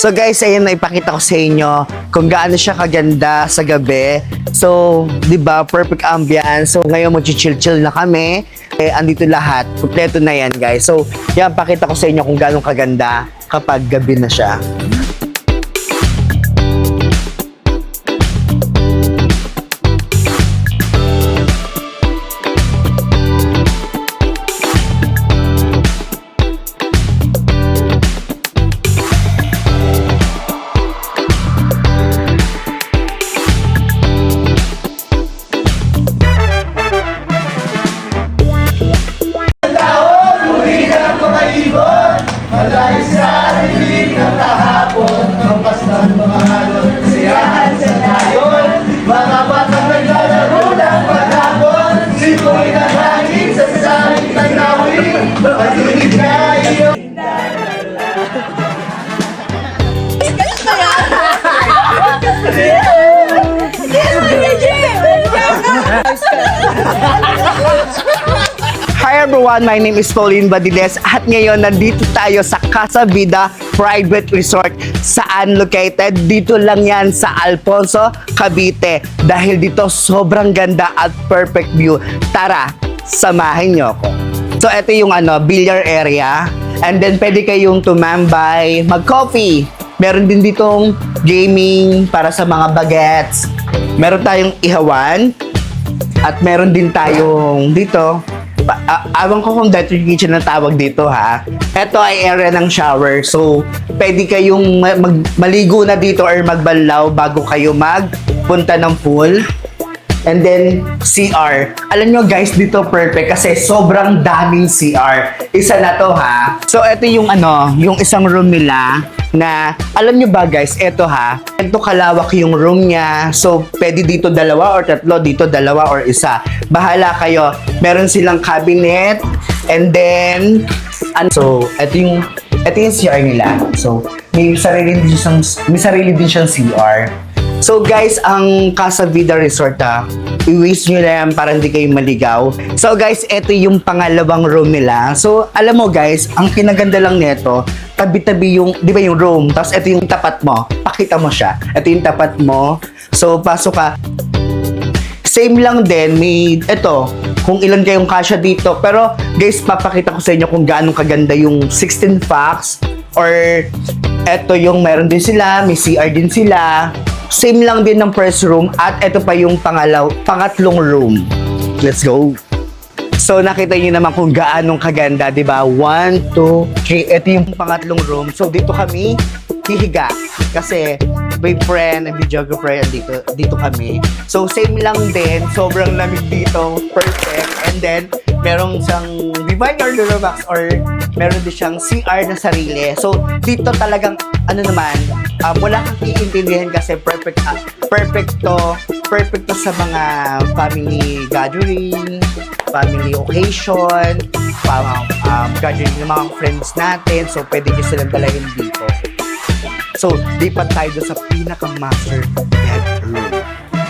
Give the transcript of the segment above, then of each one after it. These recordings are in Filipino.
So guys, ayun na ipakita ko sa inyo kung gaano siya kaganda sa gabi. So, 'di ba, perfect ambiance. So, ngayon mag-chill-chill na kami. Andito lahat, kumpleto na 'yan, guys. So, yan pakita ko sa inyo kung gaano kaganda kapag gabi na siya. Hi everyone, my name is Pauline Badiles at ngayon nandito tayo sa Casa Vida Private Resort. Saan located? Dito lang yan sa Alfonso, Cavite. Dahil dito sobrang ganda at perfect view. Tara, samahin niyo ako. So ito yung billiard area. And then pwede kayong tumambay, mag-coffee. Meron din ditong gaming para sa mga bagets. Meron tayong ihawan. At meron din tayong dito. Awan ko kung dirty kitchen na tawag dito ha. Ito ay area ng shower. So, pwede kayong maligo na dito or magbanlaw bago kayo magpunta ng pool. And then, CR. Alam nyo guys, dito perfect kasi sobrang daming CR. Isa na to ha. So, ito yung yung isang room nila na, alam nyo ba guys, ito ha. Ito kalawak yung room niya. So, pwede dito dalawa or tatlo, dito dalawa or isa. Bahala kayo. Meron silang cabinet. And then, so, ito yung CR nila. So, may sarili din siyang CR. So guys, ang Casa Vida Resort i-wish nyo na yan para hindi kayo maligaw. So guys, ito yung pangalawang room nila. So alam mo guys, ang kinaganda lang nito, tabi-tabi yung, di ba yung room, tapos ito yung tapat mo, pakita mo siya. Ito yung tapat mo, so pasok ka. Same lang din, may ito, kung ilan kayong kasya dito. Pero guys, papakita ko sa inyo kung gaano kaganda yung 16 packs or ito yung meron din sila, may CR din sila. Same lang din ng first room at ito pa yung pangatlong room. Let's go! So nakita niyo naman kung gaanong kaganda, 'di ba? 1, 2, 3. Ito yung pangatlong room. So dito kami hihiga kasi my friend and videographer dito kami. So same lang din, sobrang lamig dito, perfect. And then merong siyang divider Loromax or meron din siyang CR na sarili. So dito talagang wala kang iintindihan kasi perfect to sa mga family gathering, family occasion, gathering ng mga friends natin. So pwede nyo silang dalahin dito. So, lipat tayo doon sa pinaka-master bedroom.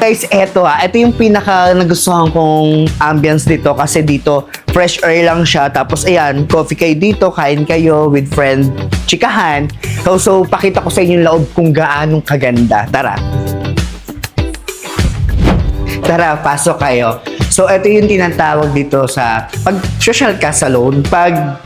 Guys, ito yung pinaka-nagustuhan kong ambience dito kasi dito, fresh air lang siya. Tapos, ayan, coffee kayo dito, kain kayo with friend, chikahan. So, pakita ko sa inyo yung loob kung gaanong kaganda. Tara. Tara, pasok kayo. So, ito yung tinatawag dito sa pag-social ka sa loan, pag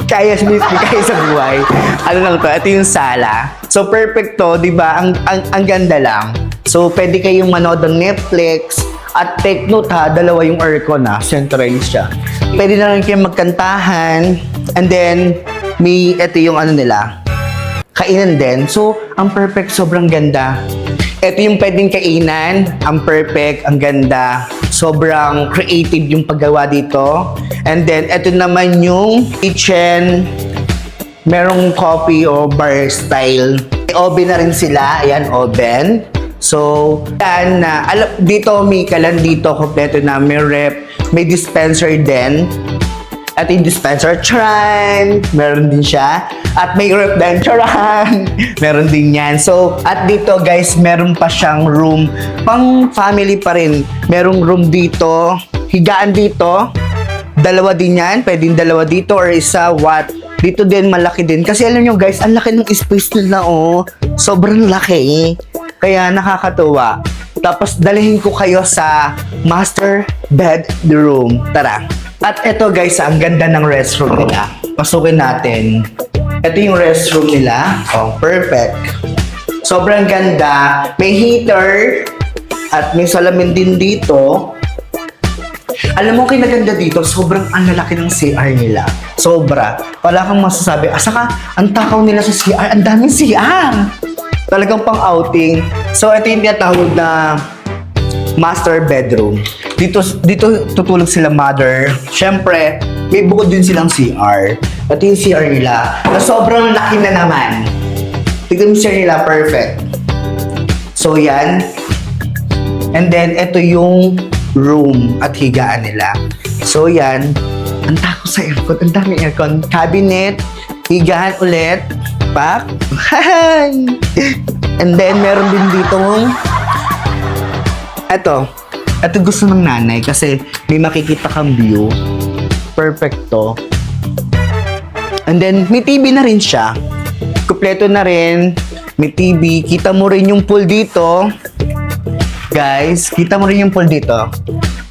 kaya sa buhay. Ano lang to? Ito yung sala. So, perfect to, di ba? Ang ganda lang. So, pwede kayong manood ng Netflix. At take note ha, dalawa yung aircon centralized siya. Pwede na rin kayong magkantahan. And then, ito yung nila. Kainan din. So, ang perfect, sobrang ganda. Ito yung pwedeng kainan. Ang perfect, ang ganda. Sobrang creative yung paggawa dito. And then, ito naman yung kitchen. Merong coffee o bar style. May oven na rin sila. Ayan, oven. So, yan na. Dito, may kalan dito. Kompleto na. May rep. May dispenser din. At yung dispenser, charan! Meron din siya. At may rep din, charan! Meron din yan. So, at dito guys, meron pa siyang room. Pang family pa rin. Merong room dito. Higaan dito. Dalawa din yan. Pwedeng dalawa dito or isa, what? Dito din, malaki din. Kasi alam nyo guys, ang laki ng space nila, oh. Sobrang laki. Kaya nakakatuwa. Tapos, dalhin ko kayo sa master bedroom. Tara. At eto guys, ang ganda ng restroom nila. Pasukin natin. Ito yung restroom nila. Oh, perfect. Sobrang ganda. May heater. At may salamin din dito. Alam mo, kinaganda dito, sobrang ang lalaki ng CR nila. Sobra. Wala kang masasabi. Saka, ang takaw nila sa CR. Ang daming CR. Talagang pang-outing. So, ito yung tinatawag na master bedroom. Dito tutulog sila mother. Siyempre, may bukod din silang CR. Ito yung CR nila. Na sobrang laki na naman. Tignan mo CR nila, perfect. So, yan. And then, ito yung room at higaan nila. So, yan. Ang tako sa aircon. Ang daming aircon. Cabinet. Higaan ulit. Pak. And then, meron din ditong ito. Ito gusto ng nanay kasi may makikita kang view. Perfecto. And then, may TV na rin siya. Kompleto na rin. May TV. Kita mo rin yung pool dito. Guys, kita mo rin yung pool dito.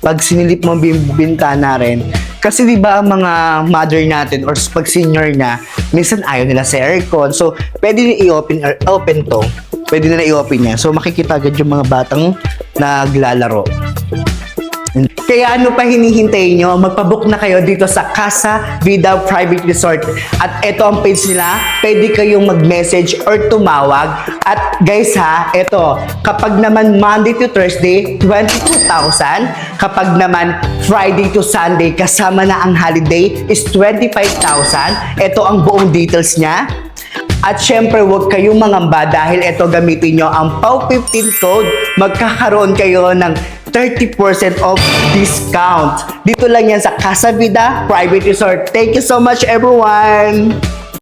Pag sinilip mo bintana rin. Kasi di ba ang mga mother natin or pag senior na, minsan ayaw nila sa aircon. So, pwede nila i-open to. Pwede nila i-open niya. So, makikita agad yung mga batang naglalaro. Kaya ano pa hinihintay nyo? Magpabook na kayo dito sa Casa Vida Private Resort. At ito ang page nila. Pwede kayong mag-message or tumawag. At guys ha, ito, kapag naman Monday to Thursday, 22,000. Kapag naman Friday to Sunday, kasama na ang holiday, is 25,000. Ito ang buong details niya. At syempre, huwag kayong mangamba dahil ito gamitin nyo ang PAW15 code. Magkakaroon kayo ng 30% off discount. Dito lang yan sa Casa Vida Private Resort. Thank you so much, everyone!